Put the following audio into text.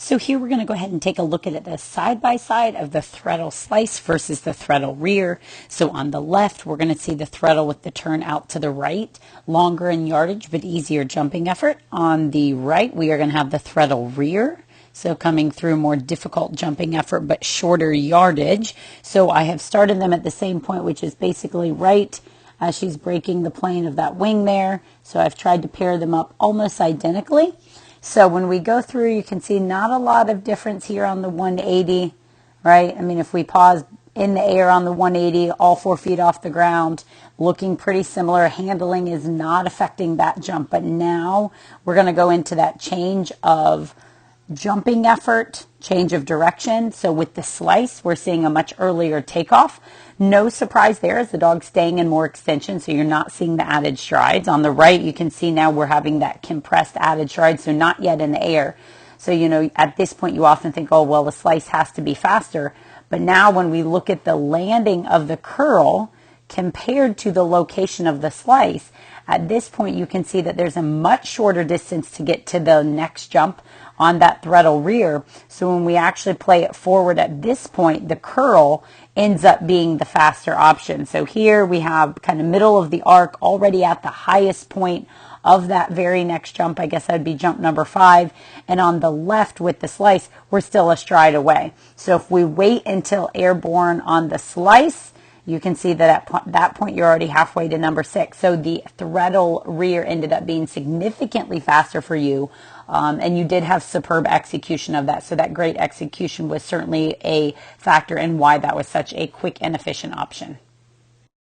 So here we're going to go ahead and take a look at it the side by side of the threadle slice versus the threadle rear. So on the left, we're going to see the threadle with the turn out to the right, longer in yardage but easier jumping effort. On the right, we are going to have the threadle rear. So coming through more difficult jumping effort but shorter yardage. So I have started them at the same point, which is basically right as she's breaking the plane of that wing there. So I've tried to pair them up almost identically. So when we go through, you can see not a lot of difference here on the 180, right? I mean, if we pause in the air on the 180, all 4 feet off the ground, looking pretty similar. Handling is not affecting that jump, but now we're going to go into that change of jumping effort, change of direction. So with the slice, we're seeing a much earlier takeoff. No surprise there as the dog's staying in more extension, so you're not seeing the added strides. On the right, you can see now we're having that compressed added stride, so not yet in the air. So, at this point, you often think, oh, well, the slice has to be faster. But now when we look at the landing of the curl compared to the location of the slice, at this point, you can see that there's a much shorter distance to get to the next jump on that threadle rear. So when we actually play it forward at this point, the curl ends up being the faster option. So here we have kind of middle of the arc already at the highest point of that very next jump. I guess that would be jump number 5. And on the left with the slice, we're still a stride away. So if we wait until airborne on the slice, you can see that at that point you're already halfway to number 6. So the threadle rear ended up being significantly faster for you. And you did have superb execution of that. So that great execution was certainly a factor in why that was such a quick and efficient option.